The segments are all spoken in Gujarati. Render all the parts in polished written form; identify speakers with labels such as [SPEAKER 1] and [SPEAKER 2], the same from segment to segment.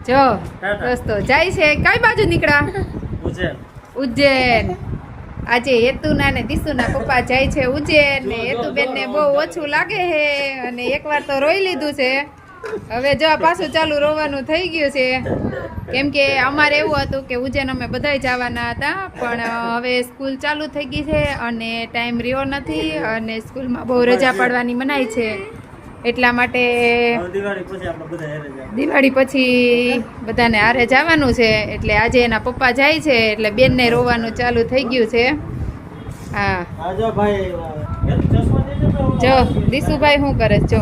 [SPEAKER 1] જો દોસ્તો જાય છે કઈ બાજુ નીકળ્યા? ઉજ્જૈન. આજે હેતુના ને દિશુના પપ્પા જાય છે ઉજ્જૈન ને હેતુબેન ને બહુ ઓછું લાગે છે અને એકવાર તો રોઈ લીધું છે. હવે જો પાછું ચાલુ રોવાનું થઈ ગયું છે કેમ કે અમારે એવું હતું કે ઉજ્જૈન અમે બધાય જવાના હતા પણ હવે સ્કૂલ ચાલુ થઈ ગઈ છે અને ટાઈમ રહ્યો નથી અને સ્કૂલમાં બહુ રજા પાડવાની મનાઈ છે એટલા માટે દિવાળી પછી બધાને હારે જવાનું છે એટલે આજે એના પપ્પા જાય છે એટલે બેનને રોવાનું ચાલુ થઈ ગયું છે. હા જો દીશુભાઈ શું કરે જો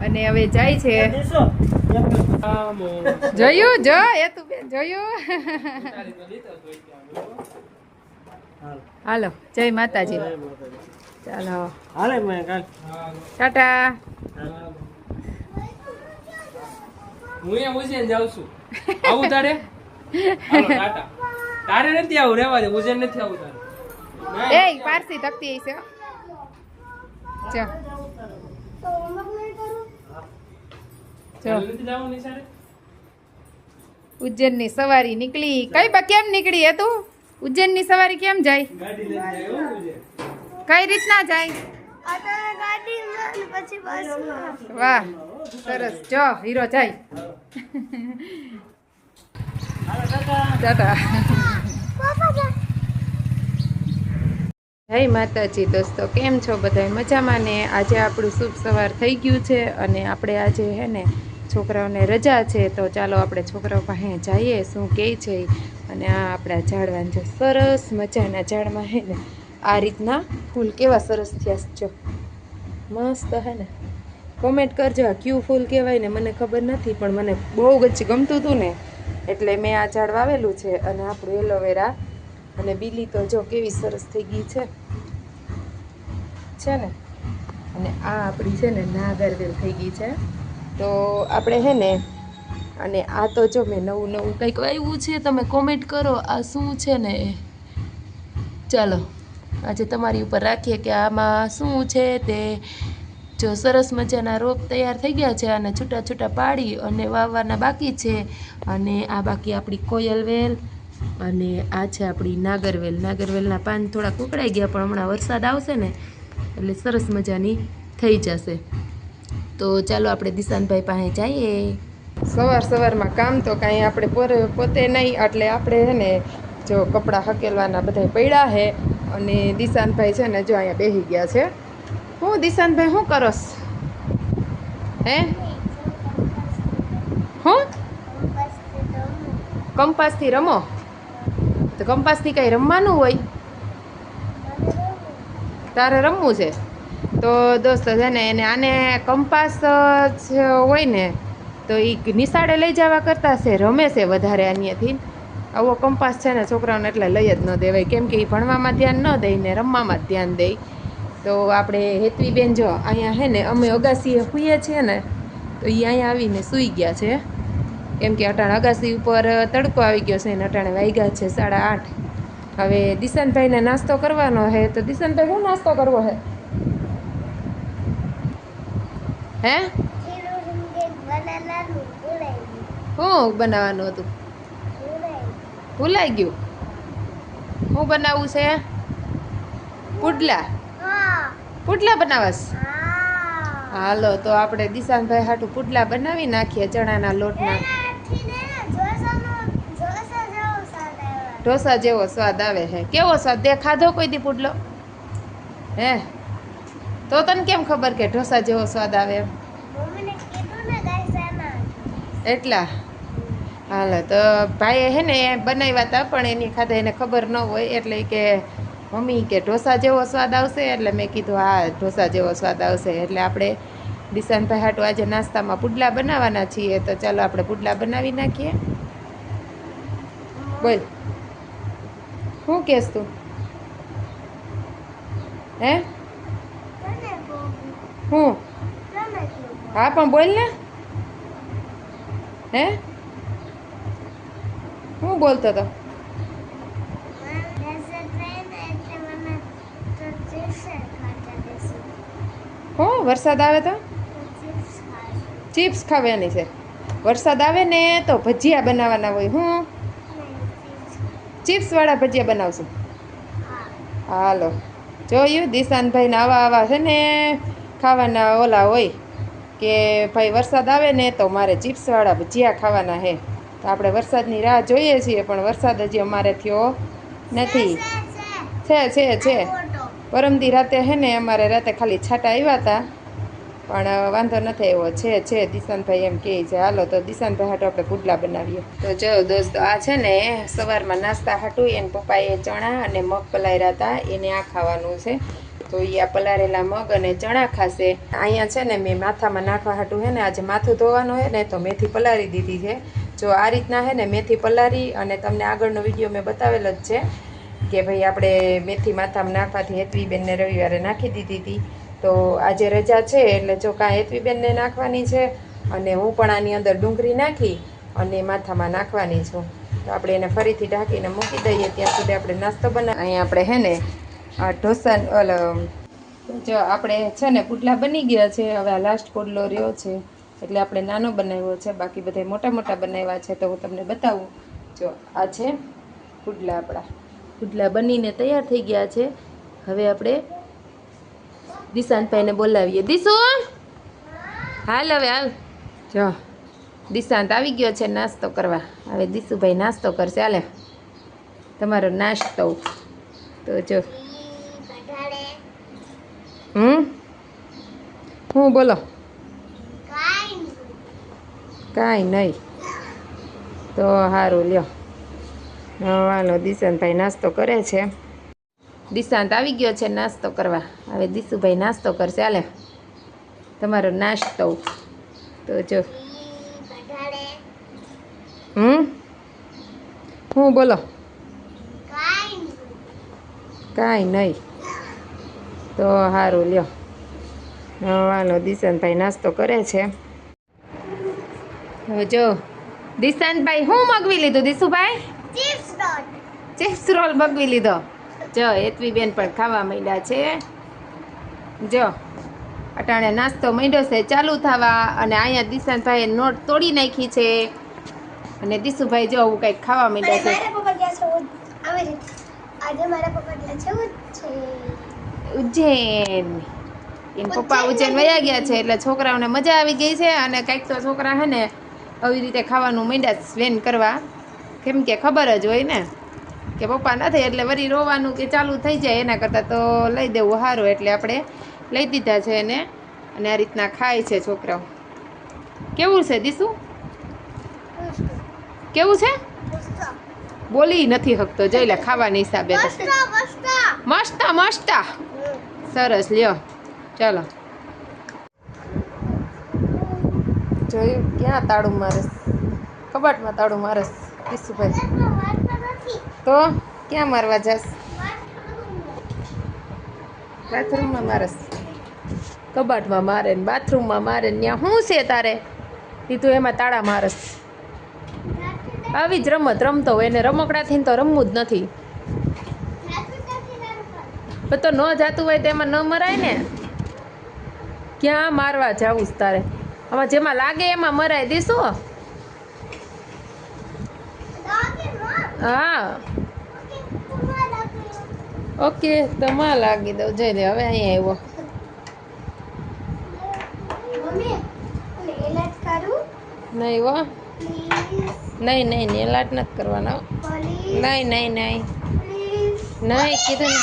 [SPEAKER 1] અને હવે જાય છે. જોયું જો એ તું બેન જોયું. હાલો જય માતાજી. ચાલો ટાટા.
[SPEAKER 2] હું અહીંયા ઉજ્જૈન જાઉં છું. આવું તારે? હાલો ટાટા. તારે નથી આવું, રહેવા દે. ઉજ્જૈન નથી આવું તારે.
[SPEAKER 1] એ પારસી તકતી છે. ચો ઉજ્જૈન ની સવારી નીકળી. કઈ બા કેમ નીકળી હે તું? ઉજ્જૈન ની સવારી કેમ જાય? કઈ રીતના જાય? વાહ સરસ. જો હીરો જાય. ટાટા. જય માતાજી દોસ્તો, કેમ છો બધા? મજામાં ને? આજે આપણું શુભ સવાર થઈ ગયું છે અને આપણે આજે હે ને છોકરાઓને રજા છે તો ચાલો આપણે છોકરાઓ પાસે જઈએ શું કહે છે. અને આ આપણા ઝાડવાન જો સરસ મજાના ઝાડમાં હે ને આ રીતના ફૂલ કેવા સરસ થયા જો મસ્ત હે ને. કોમેન્ટ કરજો આ ક્યુ ફૂલ કહેવાય ને, મને ખબર નથી પણ મને બહુ જ ગમતું હતું ને એટલે મેં આ ઝાડ વાવેલું છે. અને આપણું એલોવેરા અને બીલી તો જો કેવી સરસ થઈ ગઈ છે ને. અને આ આપણી છે ને નાગરવેલ થઈ ગઈ છે તો આપણે હે ને અને આ તો જો મેં નવું નવું કંઈક વાવ્યું છે. તમે કોમેન્ટ કરો આ શું છે ને એ. ચાલો આજે તમારી ઉપર રાખીએ કે આમાં શું છે તે. જો સરસ મજાના રોપ તૈયાર થઈ ગયા છે અને છૂટા છૂટા પાડી અને વાવવાના બાકી છે. અને આ બાકી આપણી કોયલવેલ અને આ છે આપણી નાગરવેલ. નાગરવેલના પાન થોડા કુકડાઈ ગયા પણ હમણાં વરસાદ આવશે ને એટલે સરસ મજાની થઈ જશે. તો ચાલો આપણે દિશાંતભાઈ પાસે જઈએ. સવારમાં કામ તો કાંઈ આપણે પોતે નહીં એટલે આપણે હે ને જો કપડાં હકેલવાના બધા પડ્યા છે અને દિશાંતભાઈ છે ને જો અહીંયા બેસી ગયા છે. હું દિશાંતભાઈ શું કરોસ હે? હું કંપાસથી રમો? તો કંપાસથી કંઈ રમવાનું હોય? તારે રમવું છે તો દોસ્તો છે ને એને આને કંપાસ હોય ને તો એ નિશાળે લઈ જવા કરતાં છે રમે છે વધારે. આનીથી આવો કંપાસ છે ને છોકરાઓને એટલે લઈ જ ન દેવાય કેમ કે એ ભણવામાં ધ્યાન ન દે ને રમવામાં જ ધ્યાન દે. તો આપણે હેતવીબેન જો અહીંયા હે ને અમે અગાસીએ સૂઈએ છીએ ને તો એ અહીંયા આવીને સૂઈ ગયા છે કેમ કે અટાણે અગાસી ઉપર તડકો આવી ગયો છે ને અટાણે વાગ્યા છે 8:30. હવે દિશાંતભાઈને નાસ્તો કરવાનો છે તો દિશાંતભાઈ શું નાસ્તો કરવો છે હે? શું બનાવવાનું હતું? ભૂલાઈ ગયું. શું બનાવવું છે? પુડલા. પુડલા બનાવસ? હાલો તો આપણે દિશાંતભાઈ હાટું પુડલા બનાવી નાખીએ ચણાના લોટના. ઢોસા જેવો સ્વાદ આવે છે. કેવો સ્વાદ? તે ખાધો કોઈ દી પુડલો હે? તો તને કેમ ખબર કે ઢોસા જેવો સ્વાદ આવે એમ? એટલા હાલો તો ભાઈએ હે ને બનાવ્યા હતા પણ એની ખાતે એને ખબર ન હોય એટલે કે મમ્મી કે ઢોસા જેવો સ્વાદ આવશે એટલે મેં કીધું હા ઢોસા જેવો સ્વાદ આવશે. એટલે આપણે દિશાંતભાઈ હાટું આજે નાસ્તામાં પુડલા બનાવવાના છીએ તો ચાલો આપણે પુડલા બનાવી નાખીએ. બોલ શું કહેશ તું હે? હું હા પણ બોલ ને હે? હું બોલતો હતો? હું વરસાદ આવે તો ચિપ્સ ખાવાની છે. વરસાદ આવે ને તો ભજીયા બનાવવાના હોય. હું ચિપ્સવાળા ભજીયા બનાવશું. હાલો જોયું દિશાનભાઈને આવા છે ને ખાવાના ઓલા હોય કે ભાઈ વરસાદ આવે ને તો મારે ચિપ્સવાળા ભજીયા ખાવાના છે. તો આપણે વરસાદની રાહ જોઈએ છીએ પણ વરસાદ હજી અમારે થયો નથી. છે પરમદી રાતે હે ને અમારે રાતે ખાલી છાંટા આવ્યા હતા પણ વાંધો નથી આવ્યો. છે દિશાનભાઈ એમ કહે છે. હાલો તો દિશાનભાઈ હાટું આપણે પુડલા બનાવીએ. તો જો દોસ્તો આ છે ને સવારમાં નાસ્તા હાટું એને પપ્પાએ ચણા અને મગ પલાળ્યા હતા એને આ ખાવાનું છે. તો એ આ પલાળેલા મગ અને ચણા ખાશે. અહીંયા છે ને મેં માથામાં નાખવા હાટું હે ને આજે માથું ધોવાનું હે ને તો મેથી પલાળી દીધી છે. જો આ રીતના હે ને મેથી પલાળી અને તમને આગળનો વિડીયો મેં બતાવેલો જ છે કે ભાઈ આપણે મેથી માથામાં નાખવાથી હેતવીબેનને રવિવારે નાખી દીધી હતી. તો આજે રજા છે એટલે જો કાં હેતવીબેનને નાખવાની છે અને હું પણ આની અંદર ડુંગળી નાખી અને માથામાં નાખવાની છું. તો આપણે એને ફરીથી ઢાંકીને મૂકી દઈએ ત્યાં સુધી આપણે નાસ્તો બનાવી. અહીંયા આપણે હે ને ઢોસા જો આપણે છે ને પુડલા બની ગયા છે. હવે આ લાસ્ટ પુડલો રહ્યો છે એટલે આપણે નાનો બનાવ્યો છે. બાકી બધા મોટા મોટા બનાવ્યા છે તો હું તમને બતાવું. જો આ છે પુડલા. આપણા પુડલા બનીને તૈયાર થઈ ગયા છે. હવે આપણે દિશાંતભાઈને બોલાવીએ. દિશુ હાલ હવે હાલ. જો દિશાંત આવી ગયો છે નાસ્તો કરવા. હવે દિશુભાઈ નાસ્તો કરશે. હાલે તમારો નાસ્તો. તો જો હું બોલો કાંઈ નહીં. તો સારું લ્યો. હાલો દિશાંતભાઈ નાસ્તો કરે છે. દિશાંત આવી ગયો છે નાસ્તો કરવા. હવે દિશુભાઈ નાસ્તો કરશે. હાલે તમારો નાસ્તો. તો જો હું બોલો કાંઈ નહીં. તો સારું લ્યો. હાલો દિશાંતભાઈ નાસ્તો કરે છે. હવે જો દિશાંતભાઈ હું મગવી લીધું દિશુભાઈ? ચિપ્સ રોલ મગવી લીધો. જો હેતવીબેન પણ ખાવા માંડ્યા છે. જો અટાણે નાસ્તો માંડ્યો છે ચાલુ થવા અને અહીંયા દિશાંતભાઈએ નોટ તોડી નાખી છે અને દિશુભાઈ જો હું કંઈક ખાવા માંડ્યા છે. ઉજ્જૈન એને પપ્પા ઉજ્જૈન વયા ગયા છે એટલે છોકરાઓને મજા આવી ગઈ છે અને કંઈક તો છોકરા હે ને આવી રીતે ખાવાનું માંડ્યા સ્વેન કરવા. કેમ કે ખબર જ હોય ને કે પપ્પા નથી એટલે વળી રોવાનું કે ચાલુ થઈ જાય એના કરતાં તો લઈ દેવું સારું. એટલે આપણે લઈ દીધા છે એને અને આ રીતના ખાય છે છોકરાઓ. કેવું છે દીસુ? કેવું છે? બોલી નથી શકતો. જોઈ લે ખાવાની હિસાબે તો મસ્ત મસ્ત સરસ. લ્યો ચાલો. જોયું ક્યાં તાળું મારસ? કબાટમાં તાળું મારસ દીશુભાઈ. તો ક્યાં મારવા જાસ? બાથરૂમમાં મારસ. કબાટમાં મારે ને બાથરૂમમાં મારે ને ત્યાં શું છે તારે? તું એમાં તાળા મારસ. આવી જ રમત રમતો હોય એને રમકડાથી તો રમવું જ નથી. તો ન જાતું હોય તો એમાં ન મરાય ને. ક્યાં મારવા જાવું તારે? આમાં જેમાં લાગે એમાં મરાય દીશું. હા ઓકે તો માં લાગી દઉં. જઈ લે હવે અહીંયા આવ્યો. નહીં હો નહીં નહીં નેલાટ નથી કરવાના. નહીં નહીં નહીં નહીં કીધું ને.